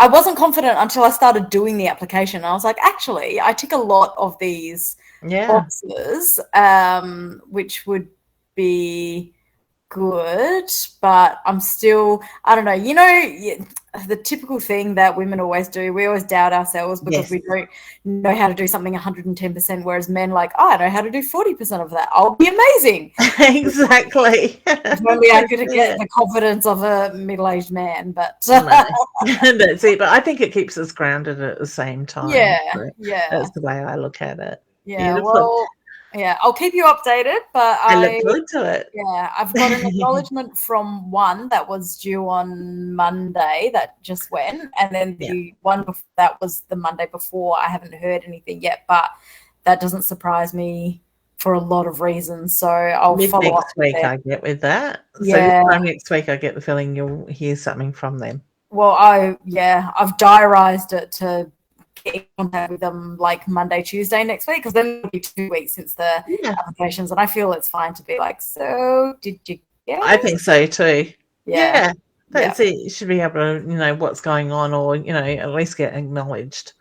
wasn't confident until I started doing the application. I was like, actually, I tick a lot of these boxes, which would be good, but I'm still, I don't know, the typical thing that women always do, we always doubt ourselves because we don't know how to do something 110%, whereas men I know how to do 40% of that. I'll be amazing. Exactly. If only I could get the confidence of a middle-aged man, but that's it. But I think it keeps us grounded at the same time. That's the way I look at it. Yeah, beautiful. Well, I'll keep you updated, but I look forward to it. Yeah, I've got an acknowledgement from one that was due on Monday that just went, and then the one before that was the Monday before. I haven't heard anything yet, but that doesn't surprise me for a lot of reasons. So I'll follow up next week. I get with that. Yeah. So this time next week, I get the feeling you'll hear something from them. Well, I've diarised it to get in contact with them like Monday, Tuesday next week, because then it'll be 2 weeks since the applications, and I feel it's fine to be like, so did you get it? I think so too. Yeah. That's it. You should be able to know what's going on, or at least get acknowledged.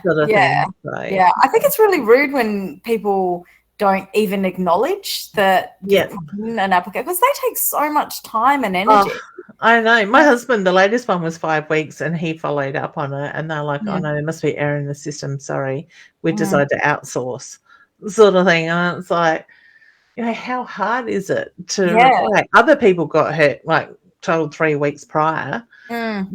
Sort of thing, so. I think it's really rude when people don't even acknowledge that an applicant, because they take so much time and energy. I know. My husband, the latest one was 5 weeks, and he followed up on it, and they're like, oh no, there must be error in the system. Sorry, we decided to outsource, sort of thing. And it's like, how hard is it to reply? Other people got hurt, told 3 weeks prior,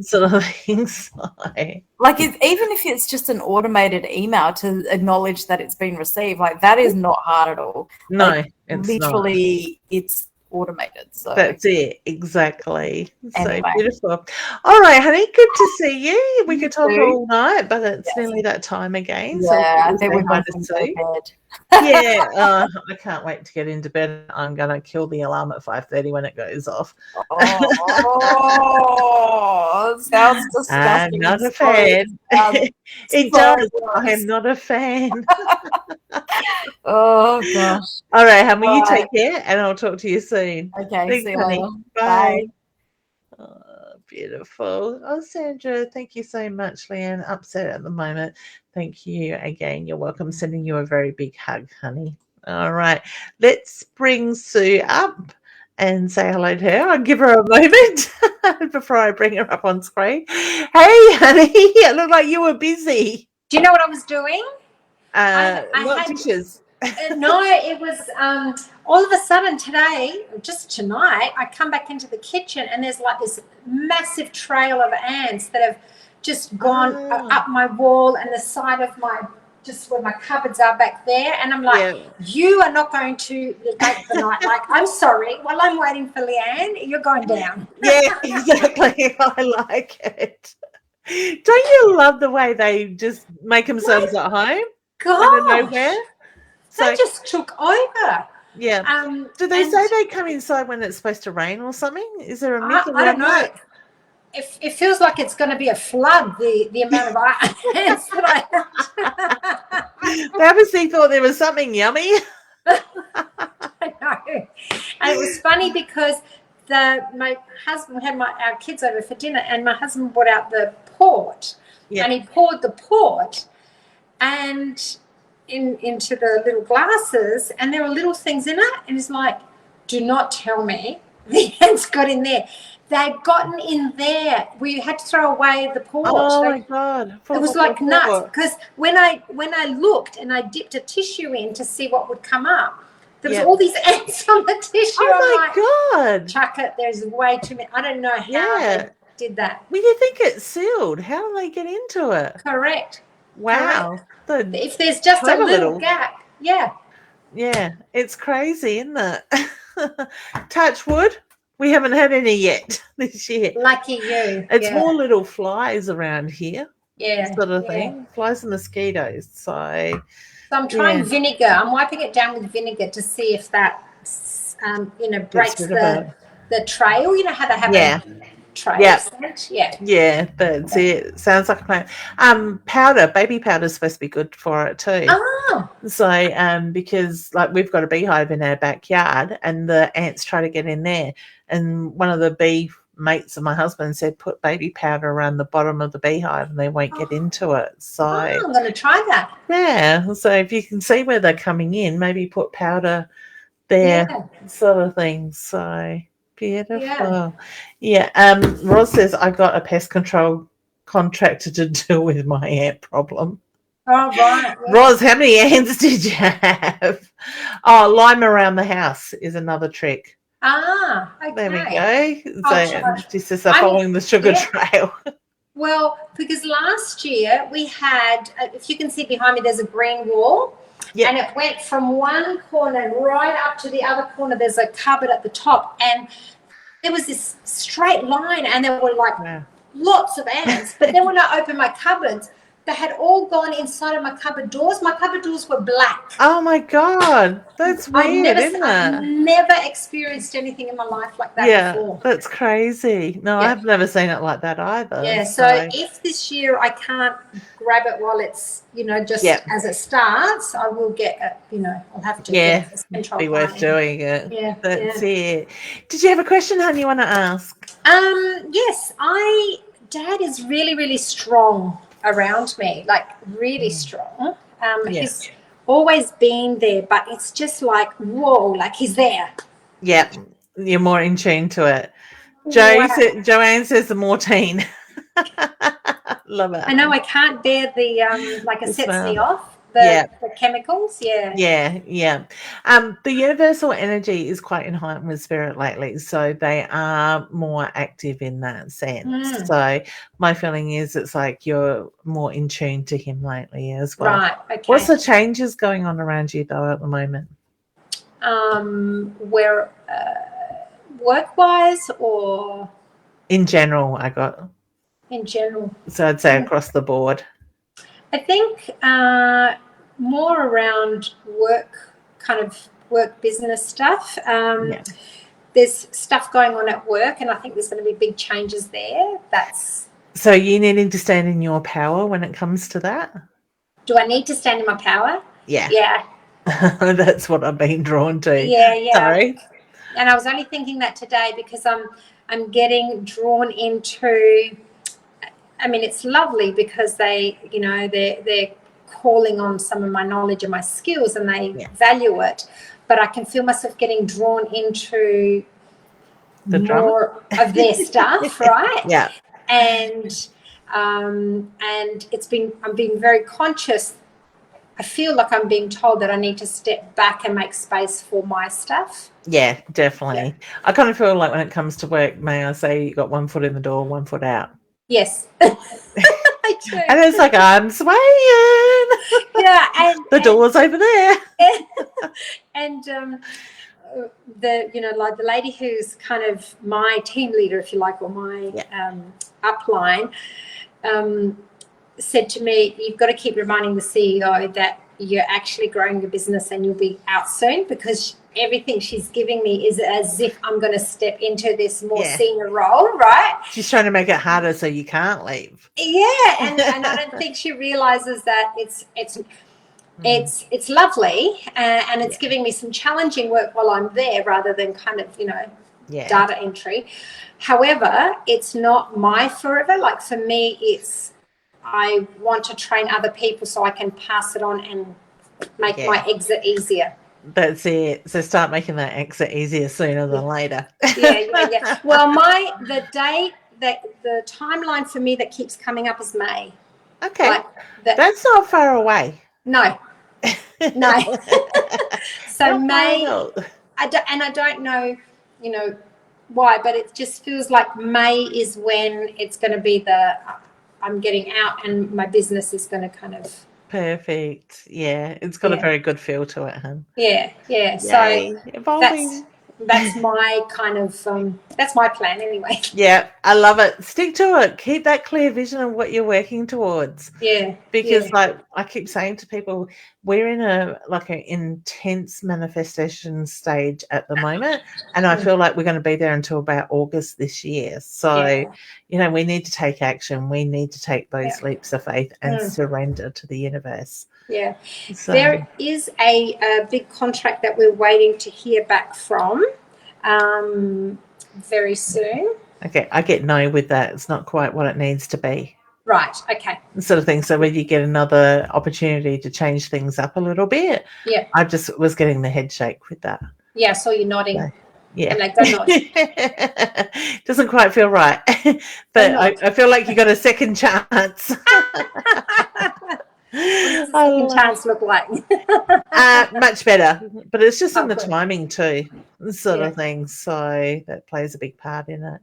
sort of things. Even if it's just an automated email to acknowledge that it's been received, that is not hard at all. No, it's literally not. It's automated. So that's it, exactly. Anyway. So beautiful. All right, honey, good to see you. We could talk all night, but it's nearly that time again. I think we're going to see. bed. I can't wait to get into bed. I'm going to kill the alarm at 5:30 when it goes off. It sounds disgusting. I'm not a fan. It does. I am not a fan. Oh gosh. All right, honey, you take care, and I'll talk to you soon. Okay, thanks, see you honey. later. Bye. Beautiful. Oh, Sandra, thank you so much, Leanne. Upset at the moment. Thank you again. You're welcome. Sending you a very big hug, honey. All right. Let's bring Sue up and say hello to her. I'll give her a moment before I bring her up on screen. Hey, honey. It looked like you were busy. Do you know what I was doing? Dishes. No, it was all of a sudden today, just tonight, I come back into the kitchen and there's this massive trail of ants that have just gone up my wall and the side of just where my cupboards are back there. And I'm like, you are not going to make the night. I'm sorry. While I'm waiting for Leanne, you're going down. Yeah, exactly. I like it. Don't you love the way they just make themselves at home? God. Out of nowhere? They just took over. Yeah. Do they say they come inside when it's supposed to rain or something? Is there a myth around I don't know. that? It feels like it's going to be a flood, the amount of ants that I have. They obviously thought there was something yummy. I know. And it was funny because my husband had our kids over for dinner, and my husband brought out the port, and he poured the port and into the little glasses, and there were little things in it, and he's like, do not tell me the ants got in there. They'd gotten in there. We had to throw away the port. Oh my God. It was like nuts, because when I looked and I dipped a tissue in to see what would come up, there was all these ants on the tissue. Oh my God. Chuck it. There's way too many. I don't know how they did that. Well, you think it's sealed. How do they get into it? Correct. Wow. Correct. If there's just a little gap. Yeah, it's crazy, isn't it? Touch wood. We haven't had any yet this year. Lucky you. It's more little flies around here. Yeah. Sort of thing. Flies and mosquitoes. So I'm trying vinegar. I'm wiping it down with vinegar to see if that breaks the trail. You know how they have tray. Yeah. Yeah. That's it. Sounds like a plan. Powder, baby powder is supposed to be good for it too. Oh. So, because like we've got a beehive in our backyard, and the ants try to get in there, and one of the bee mates of my husband said put baby powder around the bottom of the beehive, and they won't get into it. So, I'm going to try that. yeah. So if you can see where they're coming in, maybe put powder there, sort of thing. So beautiful. Yeah. Roz says I got a pest control contractor to deal with my ant problem. Oh, right. Yeah. Roz, how many ants did you have? Oh, lime around the house is another trick. Ah, okay. There we go. I'll So try. this is following the sugar trail. Well, because last year we had, if you can see behind me, there's a green wall. Yeah. And it went from one corner right up to the other corner. There's a cupboard at the top. And there was this straight line, and there were like lots of ants. But then when I opened my cupboards, they had all gone inside of my cupboard doors. My cupboard doors were black. Oh my God, that's weird, isn't it? I've never experienced anything in my life like that before. That's crazy. No, I've never seen it like that either. Yeah, so if this year I can't grab it while it's, just as it starts, I will get it, I'll have to get this control. Be worth doing it. Yeah. That's it. Did you have a question, hon, you want to ask? Yes, Dad is really, really strong around me, like really strong. He's always been there, but it's just like, whoa, like he's there. Yeah, you're more in tune to it. Joanne says the Mortine. Love it. I know I can't bear the like it sets me off. The chemicals, yeah. The universal energy is quite in heightened with spirit lately, so they are more active in that sense. So my feeling is it's like you're more in tune to him lately as well. Right. Okay. What's the changes going on around you though at the moment? Where work-wise or in general? In general. So I'd say across the board. I think more around work business stuff. There's stuff going on at work, and I think there's going to be big changes there. So you needing to stand in your power when it comes to that? Do I need to stand in my power? Yeah. That's what I've been drawn to. Yeah. Sorry. And I was only thinking that today because I'm getting drawn into. I mean, it's lovely because they're calling on some of my knowledge and my skills, and they value it. But I can feel myself getting drawn into more of their stuff, right? Yeah. And I'm being very conscious. I feel like I'm being told that I need to step back and make space for my stuff. Yeah, definitely. Yeah. I kind of feel like when it comes to work, may I say you got one foot in the door, one foot out. Yes. I do. And it's like, I'm swaying. Yeah. And the door's over there. And like the lady who's kind of my team leader, if you like, or my upline, said to me, you've got to keep reminding the CEO that you're actually growing your business and you'll be out soon, because everything she's giving me is as if I'm going to step into this more senior role, right? She's trying to make it harder so you can't leave. Yeah, and I don't think she realizes that it's lovely, and it's giving me some challenging work while I'm there rather than kind of, data entry. However, it's not my forever. Like for me, I want to train other people so I can pass it on and make my exit easier. That's it. So start making that exit easier sooner than later. Yeah. Well, the timeline for me that keeps coming up is May. Okay. That's not far away. No. So May, I don't know, why, but it just feels like May is when it's going to be I'm getting out and my business is going to kind of. Perfect. Yeah, it's got a very good feel to it, hun. Yeah. Yay. So evolving. That's my kind of that's my plan anyway. Yeah, I love it. Stick to it. Keep that clear vision of what you're working towards. Yeah. Because like I keep saying to people, we're in an intense manifestation stage at the moment, and I feel like we're going to be there until about August this year. So, we need to take action. We need to take those leaps of faith and surrender to the universe. Yeah. So, there is a big contract that we're waiting to hear back from very soon. Okay, I get no with that. It's not quite what it needs to be. Right, okay. Sort of thing. So when you get another opportunity to change things up a little bit, I just was getting the head shake with that. Yeah, I saw you nodding. So, yeah. And like, don't nod. Doesn't quite feel right. But I feel like you got a second chance. What does a second chance look like? Much better. But it's just in the timing too, sort of thing. So that plays a big part in it.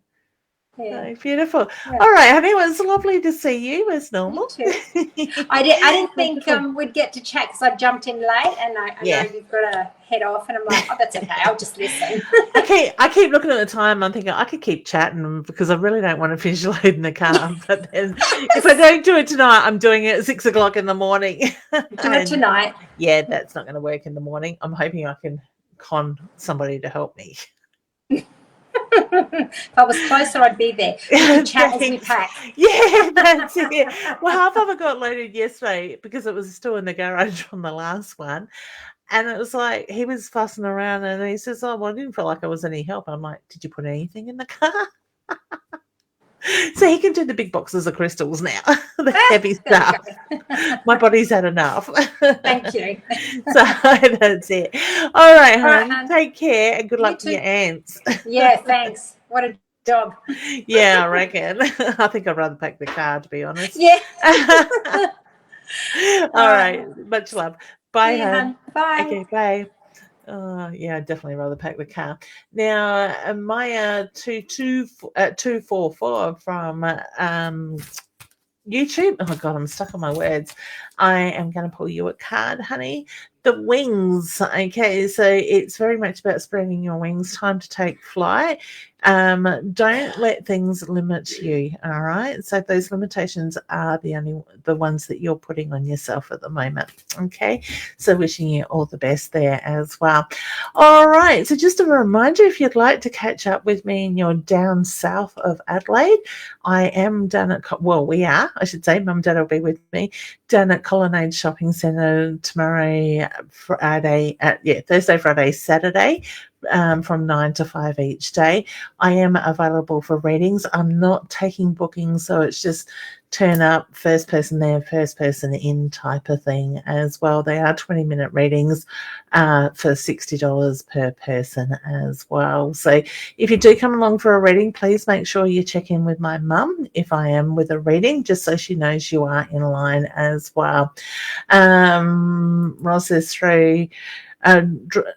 Yeah. So beautiful. Yeah. All right, honey. Well, it's lovely to see you as normal. You too. I didn't think we'd get to chat because I jumped in late, and I know you've got to head off, and I'm like, oh, that's okay. I'll just listen. I keep looking at the time. I'm thinking I could keep chatting because I really don't want to finish loading the car. But then, if I don't do it tonight, I'm doing it at 6 o'clock in the morning. Do it tonight. Yeah, that's not going to work in the morning. I'm hoping I can con somebody to help me. If I was closer, I'd be there. We can chat as we pack. Yeah, that's it. Well, half of it got loaded yesterday because it was still in the garage from the last one. And it was like he was fussing around and he says, oh, well, I didn't feel like I was any help. I'm like, did you put anything in the car? So he can do the big boxes of crystals now, the heavy stuff. My body's had enough. Thank you. So that's it. All right, hon. Take care and good luck to your aunts. Yeah, thanks. What a dog. Yeah, I reckon. I think I'd rather pack the car, to be honest. Yeah. All right. Much love. Bye, hon. Bye. Okay, bye. Yeah, I'd definitely rather pack the car. Now, Maya 244 from YouTube. Oh, God, I'm stuck on my words. I am going to pull you a card, honey. The wings. Okay, so it's very much about spreading your wings. Time to take flight. Don't let things limit you. All right. So those limitations are the ones that you're putting on yourself at the moment. Okay. So wishing you all the best there as well. All right. So just a reminder, if you'd like to catch up with me and you're down south of Adelaide, I am down at, we are, I should say, Mum and Dad will be with me down at Colonnade Shopping Centre tomorrow, Thursday, Friday, Saturday. From 9 to 5 each day. I am available for readings. I'm not taking bookings, so it's just turn up, first person there, first person in type of thing as well. They are 20-minute readings for $60 per person as well. So if you do come along for a reading, please make sure you check in with my mum if I am with a reading, just so she knows you are in line as well. Ross is through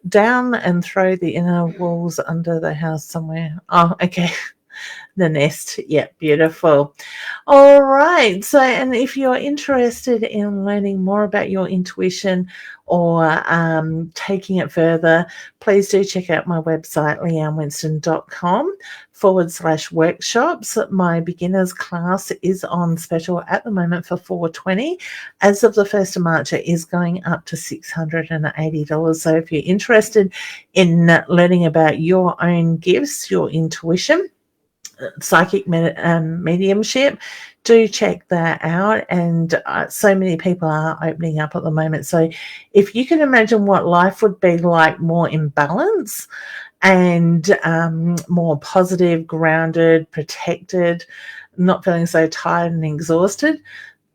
down and throw the inner walls under the house somewhere. Oh, okay. The nest. Yeah, beautiful. All right. So, and if you're interested in learning more about your intuition or taking it further, please do check out my website, leannewinston.com/workshops. My beginners class is on special at the moment for $420. As of the 1st of March, it is going up to $680. So if you're interested in learning about your own gifts, your intuition, psychic mediumship, do check that out. And so many people are opening up at the moment. So if you can imagine what life would be like more in balance and more positive, grounded, protected, not feeling so tired and exhausted,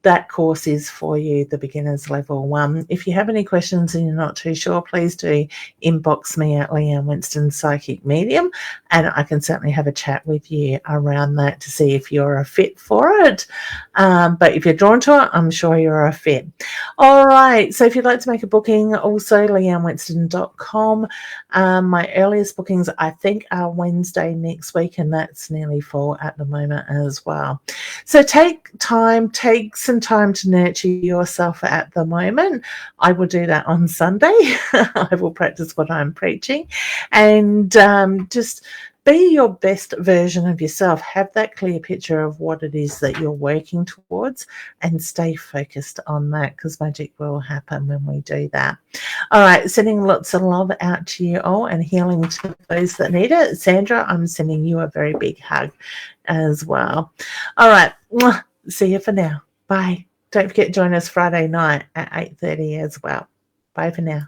that course is for you, the beginners level 1. If you have any questions and you're not too sure, please do inbox me at Leanne Winston Psychic Medium, and I can certainly have a chat with you around that to see if you're a fit for it. But if you're drawn to it, I'm sure you're a fit. All right. So if you'd like to make a booking, also leannewinston.com. My earliest bookings, I think, are Wednesday next week, and that's nearly full at the moment as well. So take time, take some some time to nurture yourself at the moment. I will do that on Sunday. I will practice what I'm preaching, and just be your best version of yourself. Have that clear picture of what it is that you're working towards and stay focused on that, because magic will happen when we do that. All right, sending lots of love out to you all and healing to those that need it. Sandra, I'm sending you a very big hug as well. All right, see you for now. Bye. Don't forget to join us Friday night at 8:30 as well. Bye for now.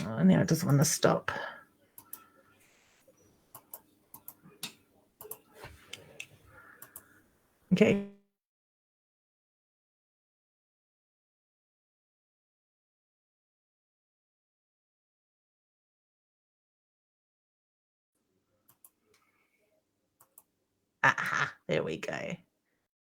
Oh, now it doesn't want to stop. Okay. Aha, there we go.